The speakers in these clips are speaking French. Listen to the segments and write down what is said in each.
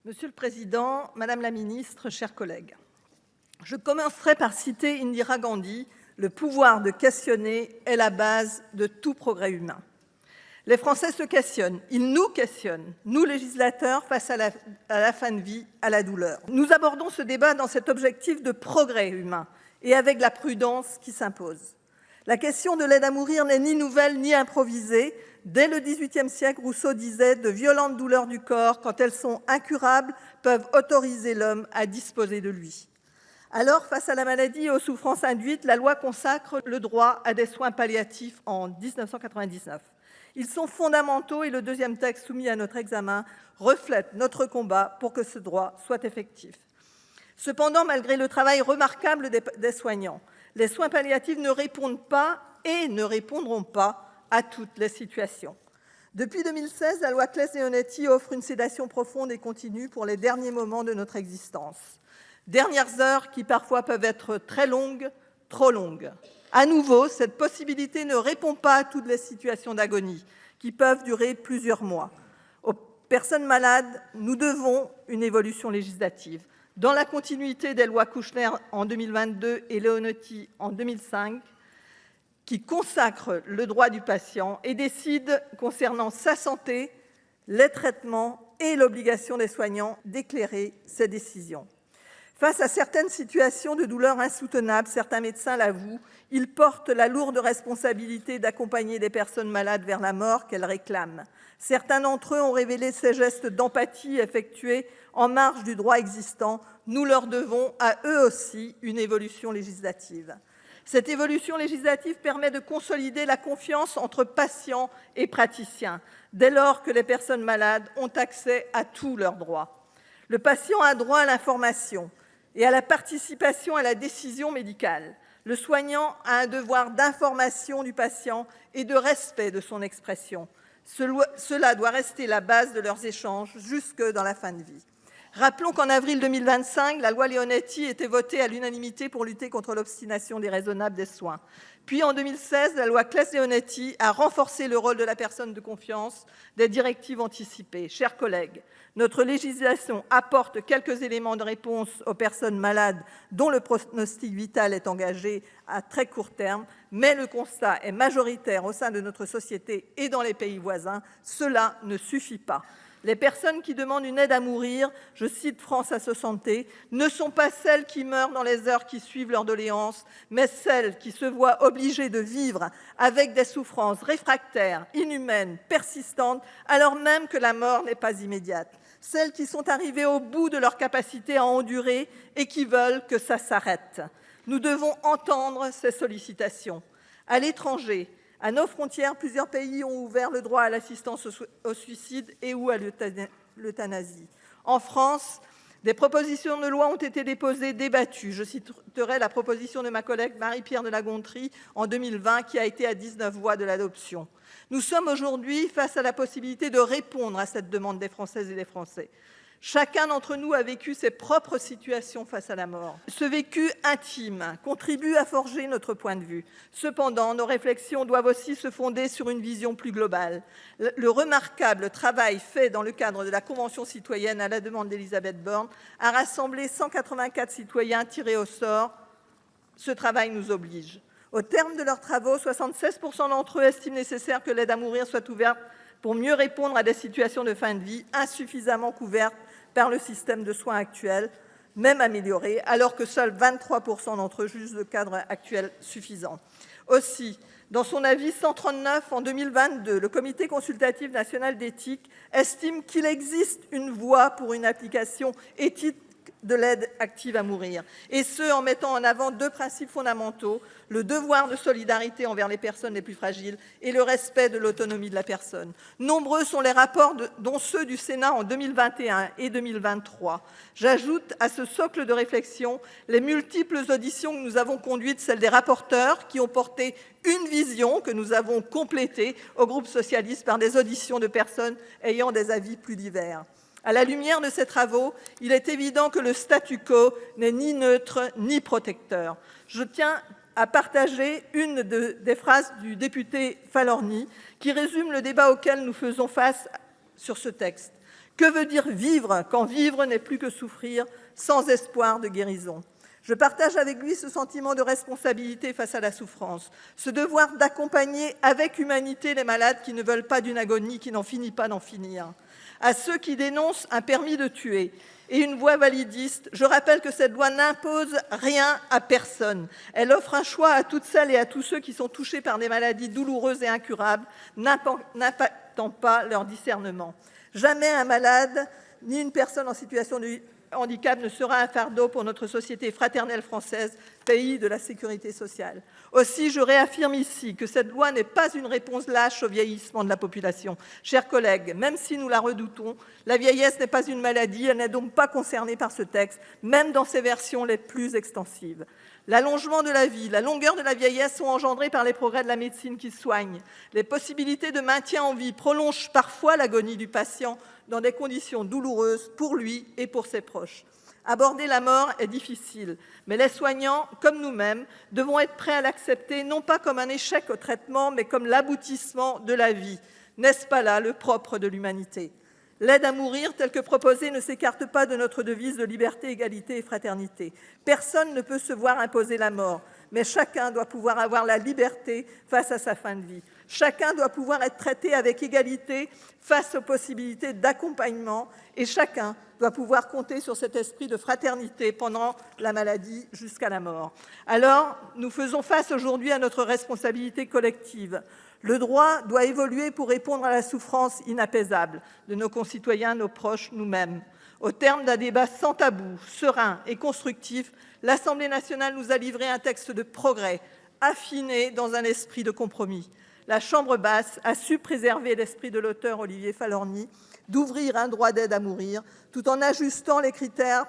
Monsieur le Président, Madame la Ministre, chers collègues, je commencerai par citer Indira Gandhi: le pouvoir de questionner est la base de tout progrès humain. Les Français se questionnent, ils nous questionnent, nous législateurs, face à la fin de vie, à la douleur. Nous abordons ce débat dans cet objectif de progrès humain et avec la prudence qui s'impose. La question de l'aide à mourir n'est ni nouvelle ni improvisée. Dès le XVIIIe siècle, Rousseau disait « De violentes douleurs du corps, quand elles sont incurables, peuvent autoriser l'homme à disposer de lui. » Alors, face à la maladie et aux souffrances induites, la loi consacre le droit à des soins palliatifs en 1999. Ils sont fondamentaux et le deuxième texte soumis à notre examen reflète notre combat pour que ce droit soit effectif. Cependant, malgré le travail remarquable des soignants, les soins palliatifs ne répondent pas et ne répondront pas à toutes les situations. Depuis 2016, la loi Claeys-Leonetti offre une sédation profonde et continue pour les derniers moments de notre existence. Dernières heures qui parfois peuvent être très longues, trop longues. À nouveau, cette possibilité ne répond pas à toutes les situations d'agonie qui peuvent durer plusieurs mois. Aux personnes malades, nous devons une évolution législative. Dans la continuité des lois Kouchner en 2022 et Leonetti en 2005, qui consacrent le droit du patient et décident concernant sa santé, les traitements et l'obligation des soignants d'éclairer ces décisions. Face à certaines situations de douleur insoutenables, certains médecins l'avouent, ils portent la lourde responsabilité d'accompagner des personnes malades vers la mort qu'elles réclament. Certains d'entre eux ont révélé ces gestes d'empathie effectués en marge du droit existant. Nous leur devons à eux aussi une évolution législative. Cette évolution législative permet de consolider la confiance entre patients et praticiens, dès lors que les personnes malades ont accès à tous leurs droits. Le patient a droit à l'information et à la participation à la décision médicale. Le soignant a un devoir d'information du patient et de respect de son expression. Cela doit rester la base de leurs échanges jusque dans la fin de vie. Rappelons qu'en avril 2025, la loi Leonetti était votée à l'unanimité pour lutter contre l'obstination déraisonnable des soins. Puis en 2016, la loi Claeys-Leonetti a renforcé le rôle de la personne de confiance, des directives anticipées. Chers collègues, notre législation apporte quelques éléments de réponse aux personnes malades dont le pronostic vital est engagé à très court terme, mais le constat est majoritaire au sein de notre société et dans les pays voisins. Cela ne suffit pas. Les personnes qui demandent une aide à mourir, je cite France Asso Santé, ne sont pas celles qui meurent dans les heures qui suivent leur doléance, mais celles qui se voient obligées de vivre avec des souffrances réfractaires, inhumaines, persistantes, alors même que la mort n'est pas immédiate. Celles qui sont arrivées au bout de leur capacité à endurer et qui veulent que ça s'arrête. Nous devons entendre ces sollicitations. À l'étranger, à nos frontières, plusieurs pays ont ouvert le droit à l'assistance au suicide et ou à l'euthanasie. En France, des propositions de loi ont été déposées, débattues. Je citerai la proposition de ma collègue Marie-Pierre de La Gontrie en 2020 qui a été à 19 voix de l'adoption. Nous sommes aujourd'hui face à la possibilité de répondre à cette demande des Françaises et des Français. Chacun d'entre nous a vécu ses propres situations face à la mort. Ce vécu intime contribue à forger notre point de vue. Cependant, nos réflexions doivent aussi se fonder sur une vision plus globale. Le remarquable travail fait dans le cadre de la Convention citoyenne à la demande d'Elisabeth Borne a rassemblé 184 citoyens tirés au sort. Ce travail nous oblige. Au terme de leurs travaux, 76% d'entre eux estiment nécessaire que l'aide à mourir soit ouverte pour mieux répondre à des situations de fin de vie insuffisamment couvertes par le système de soins actuel, même amélioré, alors que seuls 23% d'entre eux jugent le cadre actuel suffisant. Aussi, dans son avis 139 en 2022, le Comité consultatif national d'éthique estime qu'il existe une voie pour une application éthique de l'aide active à mourir, et ce en mettant en avant deux principes fondamentaux, le devoir de solidarité envers les personnes les plus fragiles et le respect de l'autonomie de la personne. Nombreux sont les rapports, dont ceux du Sénat en 2021 et 2023. J'ajoute à ce socle de réflexion les multiples auditions que nous avons conduites, celles des rapporteurs qui ont porté une vision que nous avons complétée au groupe socialiste par des auditions de personnes ayant des avis plus divers. À la lumière de ces travaux, il est évident que le statu quo n'est ni neutre ni protecteur. Je tiens à partager une des phrases du député Falorni qui résume le débat auquel nous faisons face sur ce texte. Que veut dire vivre quand vivre n'est plus que souffrir, sans espoir de guérison? Je partage avec lui ce sentiment de responsabilité face à la souffrance, ce devoir d'accompagner avec humanité les malades qui ne veulent pas d'une agonie qui n'en finit pas d'en finir. À ceux qui dénoncent un permis de tuer et une voie validiste, je rappelle que cette loi n'impose rien à personne. Elle offre un choix à toutes celles et à tous ceux qui sont touchés par des maladies douloureuses et incurables, n'impactant pas leur discernement. Jamais un malade ni une personne en situation de handicap ne sera un fardeau pour notre société fraternelle française, pays de la sécurité sociale. Aussi, je réaffirme ici que cette loi n'est pas une réponse lâche au vieillissement de la population. Chers collègues, même si nous la redoutons, la vieillesse n'est pas une maladie, elle n'est donc pas concernée par ce texte, même dans ses versions les plus extensives. L'allongement de la vie, la longueur de la vieillesse sont engendrés par les progrès de la médecine qui soigne. Les possibilités de maintien en vie prolongent parfois l'agonie du patient dans des conditions douloureuses pour lui et pour ses proches. Aborder la mort est difficile, mais les soignants, comme nous-mêmes, devons être prêts à l'accepter, non pas comme un échec au traitement, mais comme l'aboutissement de la vie. N'est-ce pas là le propre de l'humanité? L'aide à mourir, telle que proposée, ne s'écarte pas de notre devise de liberté, égalité et fraternité. Personne ne peut se voir imposer la mort, mais chacun doit pouvoir avoir la liberté face à sa fin de vie. Chacun doit pouvoir être traité avec égalité face aux possibilités d'accompagnement et chacun doit pouvoir compter sur cet esprit de fraternité pendant la maladie jusqu'à la mort. Alors, nous faisons face aujourd'hui à notre responsabilité collective. Le droit doit évoluer pour répondre à la souffrance inapaisable de nos concitoyens, nos proches, nous-mêmes. Au terme d'un débat sans tabou, serein et constructif, l'Assemblée nationale nous a livré un texte de progrès, affiné dans un esprit de compromis. La Chambre basse a su préserver l'esprit de l'auteur Olivier Falorni, d'ouvrir un droit d'aide à mourir, tout en ajustant les critères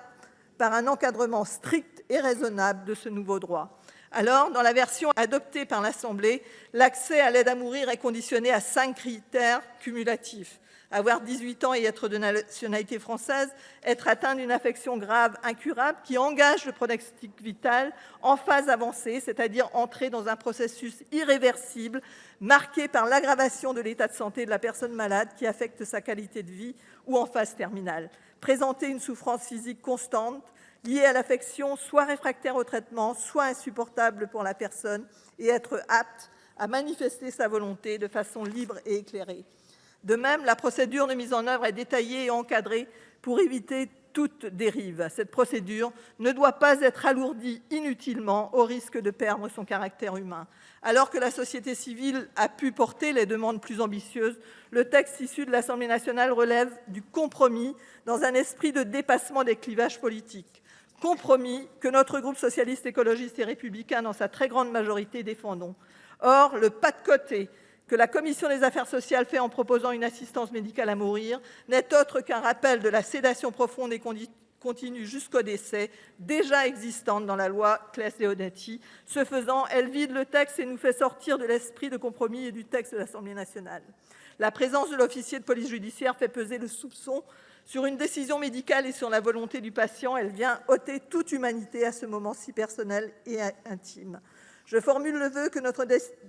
par un encadrement strict et raisonnable de ce nouveau droit. Alors, dans la version adoptée par l'Assemblée, l'accès à l'aide à mourir est conditionné à 5 critères cumulatifs. Avoir 18 ans et être de nationalité française, être atteint d'une affection grave, incurable, qui engage le pronostic vital en phase avancée, c'est-à-dire entrer dans un processus irréversible, marqué par l'aggravation de l'état de santé de la personne malade qui affecte sa qualité de vie ou en phase terminale. Présenter une souffrance physique constante, liée à l'affection, soit réfractaire au traitement, soit insupportable pour la personne, et être apte à manifester sa volonté de façon libre et éclairée. De même, la procédure de mise en œuvre est détaillée et encadrée pour éviter toute dérive. Cette procédure ne doit pas être alourdie inutilement au risque de perdre son caractère humain. Alors que la société civile a pu porter les demandes plus ambitieuses, le texte issu de l'Assemblée nationale relève du compromis dans un esprit de dépassement des clivages politiques. Compromis que notre groupe socialiste, écologiste et républicain, dans sa très grande majorité, défendons. Or, le pas de côté que la Commission des affaires sociales fait en proposant une assistance médicale à mourir n'est autre qu'un rappel de la sédation profonde et continue jusqu'au décès, déjà existante dans la loi Claes-Leonetti. Ce faisant, elle vide le texte et nous fait sortir de l'esprit de compromis et du texte de l'Assemblée nationale. La présence de l'officier de police judiciaire fait peser le soupçon sur une décision médicale et sur la volonté du patient. Elle vient ôter toute humanité à ce moment si personnel et intime. Je formule le vœu que notre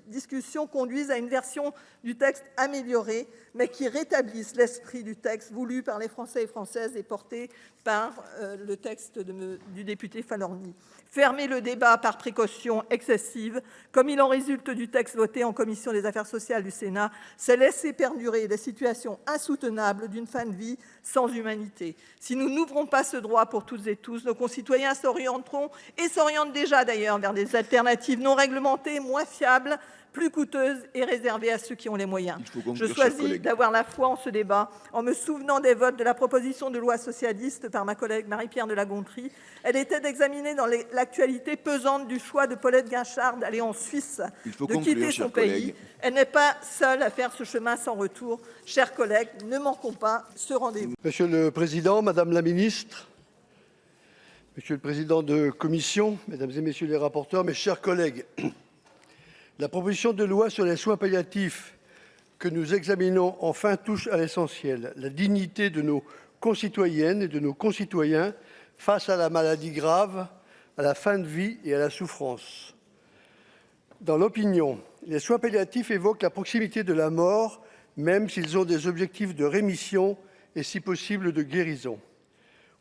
discussion conduise à une version du texte améliorée, mais qui rétablisse l'esprit du texte voulu par les Français et Françaises et porté par le texte du député Falorni. Fermer le débat par précaution excessive, comme il en résulte du texte voté en commission des affaires sociales du Sénat, c'est laisser perdurer des situations insoutenables d'une fin de vie sans humanité. Si nous n'ouvrons pas ce droit pour toutes et tous, nos concitoyens s'orienteront, et s'orientent déjà d'ailleurs, vers des alternatives non réglementées, moins fiables, plus coûteuses et réservées à ceux qui ont les moyens. Je choisis d'avoir la foi en ce débat en me souvenant des votes de la proposition de loi socialiste par ma collègue Marie-Pierre de La Gontrie. Elle était d'examiner dans l'actualité pesante du choix de Paulette Guinchard d'aller en Suisse, de quitter son pays. Elle n'est pas seule à faire ce chemin sans retour. Chers collègues, ne manquons pas ce rendez-vous. Monsieur le Président, Madame la Ministre, Monsieur le Président de Commission, Mesdames et Messieurs les rapporteurs, mes chers collègues, la proposition de loi sur les soins palliatifs que nous examinons enfin touche à l'essentiel, la dignité de nos concitoyennes et de nos concitoyens face à la maladie grave, à la fin de vie et à la souffrance. Dans l'opinion, les soins palliatifs évoquent la proximité de la mort, même s'ils ont des objectifs de rémission et, si possible, de guérison.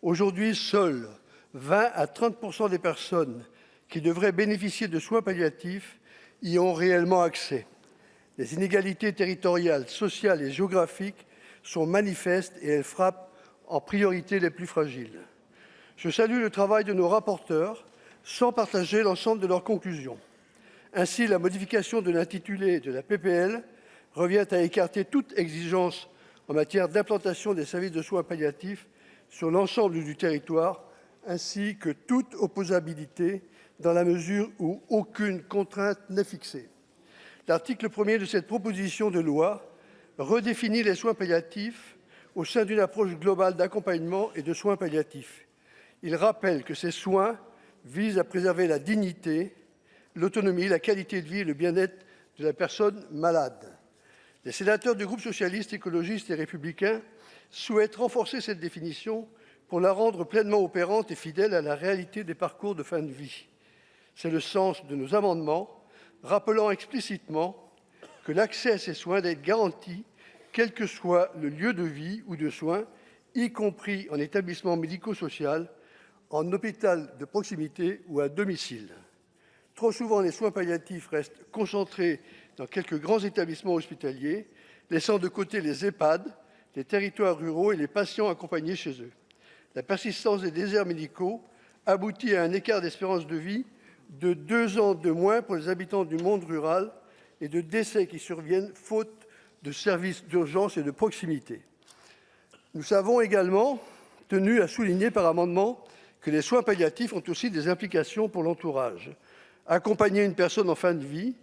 Aujourd'hui, seuls 20 à 30 % des personnes qui devraient bénéficier de soins palliatifs y ont réellement accès. Les inégalités territoriales, sociales et géographiques sont manifestes et elles frappent en priorité les plus fragiles. Je salue le travail de nos rapporteurs sans partager l'ensemble de leurs conclusions. Ainsi, la modification de l'intitulé de la PPL revient à écarter toute exigence en matière d'implantation des services de soins palliatifs sur l'ensemble du territoire, ainsi que toute opposabilité dans la mesure où aucune contrainte n'est fixée. L'article 1er de cette proposition de loi redéfinit les soins palliatifs au sein d'une approche globale d'accompagnement et de soins palliatifs. Il rappelle que ces soins visent à préserver la dignité, l'autonomie, la qualité de vie et le bien-être de la personne malade. Les sénateurs du groupe socialiste, écologiste et républicain souhaitent renforcer cette définition pour la rendre pleinement opérante et fidèle à la réalité des parcours de fin de vie. C'est le sens de nos amendements, rappelant explicitement que l'accès à ces soins doit être garanti, quel que soit le lieu de vie ou de soins, y compris en établissement médico-social, en hôpital de proximité ou à domicile. Trop souvent, les soins palliatifs restent concentrés dans quelques grands établissements hospitaliers, laissant de côté les EHPAD, les territoires ruraux et les patients accompagnés chez eux. La persistance des déserts médicaux aboutit à un écart d'espérance de vie de 2 ans de moins pour les habitants du monde rural et de décès qui surviennent faute de services d'urgence et de proximité. Nous savons également, tenus à souligner par amendement, que les soins palliatifs ont aussi des implications pour l'entourage. Accompagner une personne en fin de vie,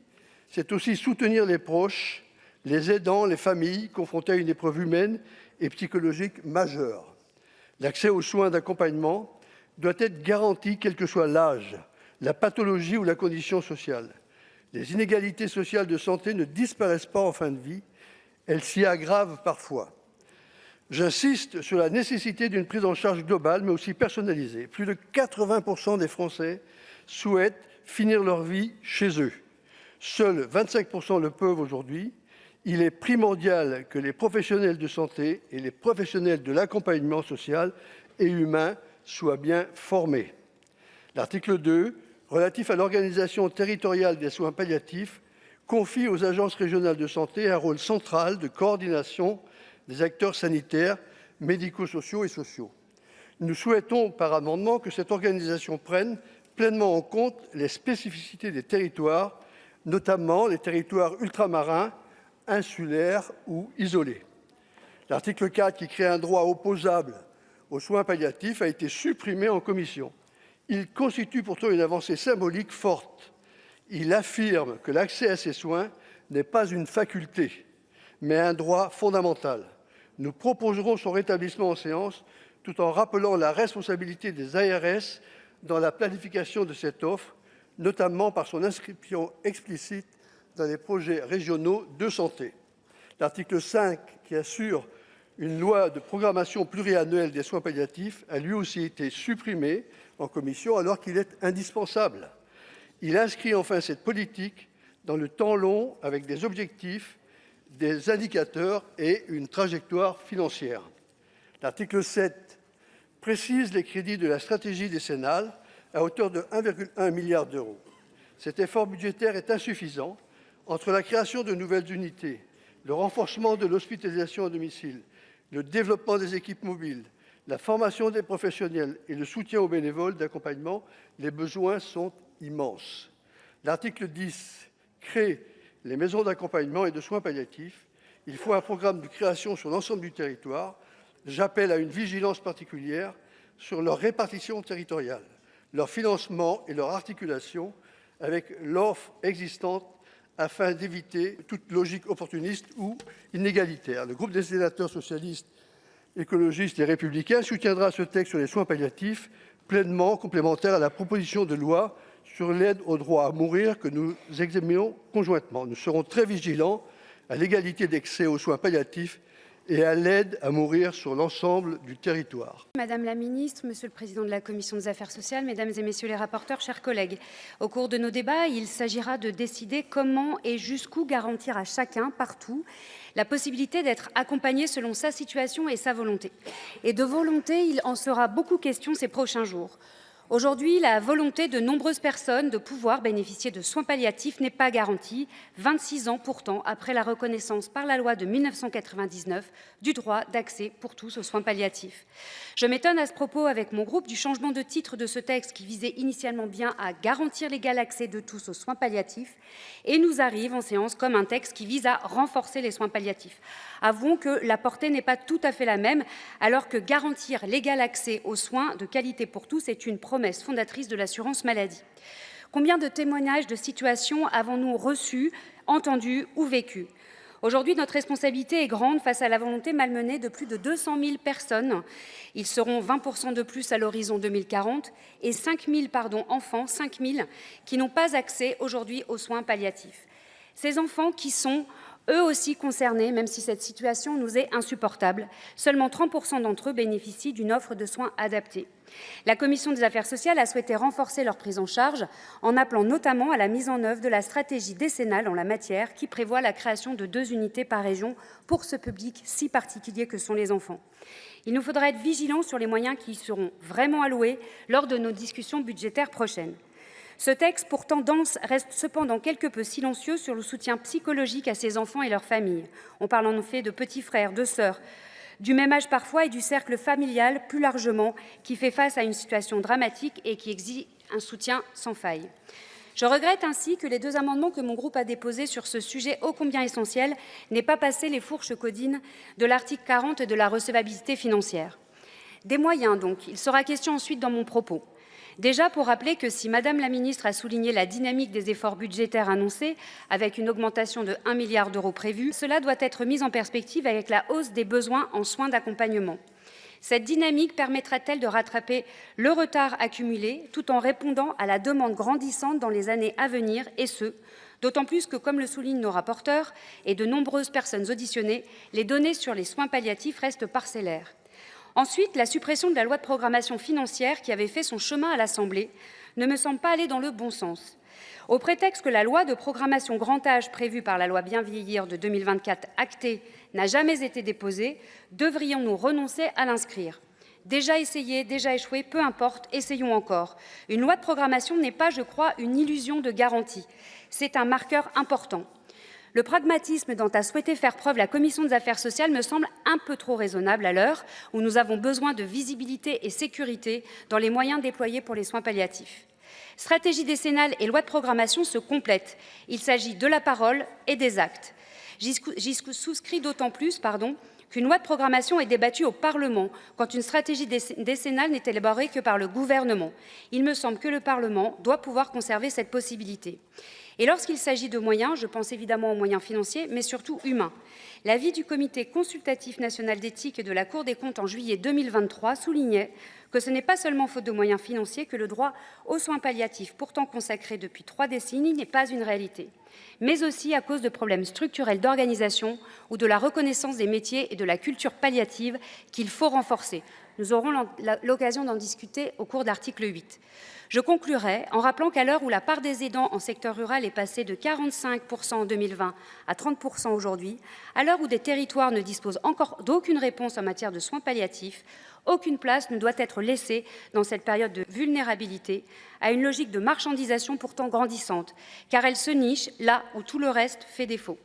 c'est aussi soutenir les proches, les aidants, les familles confrontées à une épreuve humaine et psychologique majeure. L'accès aux soins d'accompagnement doit être garanti quel que soit l'âge, la pathologie ou la condition sociale. Les inégalités sociales de santé ne disparaissent pas en fin de vie, elles s'y aggravent parfois. J'insiste sur la nécessité d'une prise en charge globale, mais aussi personnalisée. Plus de 80 % des Français souhaitent finir leur vie chez eux. Seuls 25 % le peuvent aujourd'hui. Il est primordial que les professionnels de santé et les professionnels de l'accompagnement social et humain soient bien formés. L'article 2, relatif à l'organisation territoriale des soins palliatifs, confie aux agences régionales de santé un rôle central de coordination des acteurs sanitaires, médico-sociaux et sociaux. Nous souhaitons, par amendement, que cette organisation prenne pleinement en compte les spécificités des territoires, notamment les territoires ultramarins, insulaires ou isolés. L'article 4, qui crée un droit opposable aux soins palliatifs, a été supprimé en commission. Il constitue pourtant une avancée symbolique forte. Il affirme que l'accès à ces soins n'est pas une faculté, mais un droit fondamental. Nous proposerons son rétablissement en séance, tout en rappelant la responsabilité des ARS dans la planification de cette offre, notamment par son inscription explicite dans les projets régionaux de santé. L'article 5, qui assure une loi de programmation pluriannuelle des soins palliatifs, a lui aussi été supprimé en commission, alors qu'il est indispensable. Il inscrit enfin cette politique dans le temps long avec des objectifs, des indicateurs et une trajectoire financière. L'article 7 précise les crédits de la stratégie décennale à hauteur de 1,1 milliard d'euros. Cet effort budgétaire est insuffisant. Entre la création de nouvelles unités, le renforcement de l'hospitalisation à domicile, le développement des équipes mobiles, la formation des professionnels et le soutien aux bénévoles d'accompagnement, les besoins sont immenses. L'article 10 crée les maisons d'accompagnement et de soins palliatifs. Il faut un programme de création sur l'ensemble du territoire. J'appelle à une vigilance particulière sur leur répartition territoriale, leur financement et leur articulation avec l'offre existante afin d'éviter toute logique opportuniste ou inégalitaire. Le groupe des sénateurs socialistes, écologistes et républicains soutiendra ce texte sur les soins palliatifs, pleinement complémentaire à la proposition de loi sur l'aide au droit à mourir que nous examinons conjointement. Nous serons très vigilants à l'égalité d'accès aux soins palliatifs et à l'aide à mourir sur l'ensemble du territoire. Madame la ministre, Monsieur le Président de la Commission des Affaires sociales, Mesdames et Messieurs les rapporteurs, chers collègues, au cours de nos débats, il s'agira de décider comment et jusqu'où garantir à chacun, partout, la possibilité d'être accompagné selon sa situation et sa volonté. Et de volonté, il en sera beaucoup question ces prochains jours. Aujourd'hui, la volonté de nombreuses personnes de pouvoir bénéficier de soins palliatifs n'est pas garantie, 26 ans pourtant après la reconnaissance par la loi de 1999 du droit d'accès pour tous aux soins palliatifs. Je m'étonne à ce propos avec mon groupe du changement de titre de ce texte qui visait initialement bien à garantir l'égal accès de tous aux soins palliatifs et nous arrive en séance comme un texte qui vise à renforcer les soins palliatifs. Avouons que la portée n'est pas tout à fait la même, alors que garantir l'égal accès aux soins de qualité pour tous est une promesse fondatrice de l'assurance maladie. Combien de témoignages de situations avons-nous reçus, entendus ou vécus ? Aujourd'hui, notre responsabilité est grande face à la volonté malmenée de plus de 200 000 personnes. Ils seront 20% de plus à l'horizon 2040 et 5 000 enfants, 5 000 qui n'ont pas accès aujourd'hui aux soins palliatifs. Ces enfants qui sont eux aussi concernés, même si cette situation nous est insupportable. Seulement 30% d'entre eux bénéficient d'une offre de soins adaptée. La Commission des affaires sociales a souhaité renforcer leur prise en charge en appelant notamment à la mise en œuvre de la stratégie décennale en la matière qui prévoit la création de 2 unités par région pour ce public si particulier que sont les enfants. Il nous faudra être vigilants sur les moyens qui y seront vraiment alloués lors de nos discussions budgétaires prochaines. Ce texte, pourtant dense, reste cependant quelque peu silencieux sur le soutien psychologique à ces enfants et leurs familles. On parle en effet de petits frères, de sœurs, du même âge parfois et du cercle familial plus largement qui fait face à une situation dramatique et qui exige un soutien sans faille. Je regrette ainsi que les 2 amendements que mon groupe a déposés sur ce sujet ô combien essentiel n'aient pas passé les fourches codines de l'article 40 de la recevabilité financière. Des moyens donc, il sera question ensuite dans mon propos. Déjà pour rappeler que si Madame la ministre a souligné la dynamique des efforts budgétaires annoncés, avec une augmentation de 1 milliard d'euros prévue, cela doit être mis en perspective avec la hausse des besoins en soins d'accompagnement. Cette dynamique permettra-t-elle de rattraper le retard accumulé tout en répondant à la demande grandissante dans les années à venir et ce, d'autant plus que, comme le soulignent nos rapporteurs et de nombreuses personnes auditionnées, les données sur les soins palliatifs restent parcellaires. Ensuite, la suppression de la loi de programmation financière qui avait fait son chemin à l'Assemblée ne me semble pas aller dans le bon sens. Au prétexte que la loi de programmation grand âge prévue par la loi Bien vieillir de 2024 actée n'a jamais été déposée, devrions-nous renoncer à l'inscrire ? Déjà essayé, déjà échoué, peu importe, essayons encore. Une loi de programmation n'est pas, je crois, une illusion de garantie. C'est un marqueur important. Le pragmatisme dont a souhaité faire preuve la Commission des affaires sociales me semble un peu trop raisonnable à l'heure où nous avons besoin de visibilité et sécurité dans les moyens déployés pour les soins palliatifs. Stratégie décennale et loi de programmation se complètent. Il s'agit de la parole et des actes. J'y souscris d'autant plus, qu'une loi de programmation est débattue au Parlement quand une stratégie décennale n'est élaborée que par le gouvernement. Il me semble que le Parlement doit pouvoir conserver cette possibilité. Et lorsqu'il s'agit de moyens, je pense évidemment aux moyens financiers, mais surtout humains. L'avis du Comité consultatif national d'éthique et de la Cour des comptes en juillet 2023 soulignait que ce n'est pas seulement faute de moyens financiers que le droit aux soins palliatifs, pourtant consacré depuis 3 décennies, n'est pas une réalité, mais aussi à cause de problèmes structurels d'organisation ou de la reconnaissance des métiers et de la culture palliative qu'il faut renforcer. Nous aurons l'occasion d'en discuter au cours de l'article 8. Je conclurai en rappelant qu'à l'heure où la part des aidants en secteur rural est passée de 45% en 2020 à 30% aujourd'hui, à l'heure où des territoires ne disposent encore d'aucune réponse en matière de soins palliatifs, aucune place ne doit être laissée dans cette période de vulnérabilité à une logique de marchandisation pourtant grandissante, car elle se niche là où tout le reste fait défaut.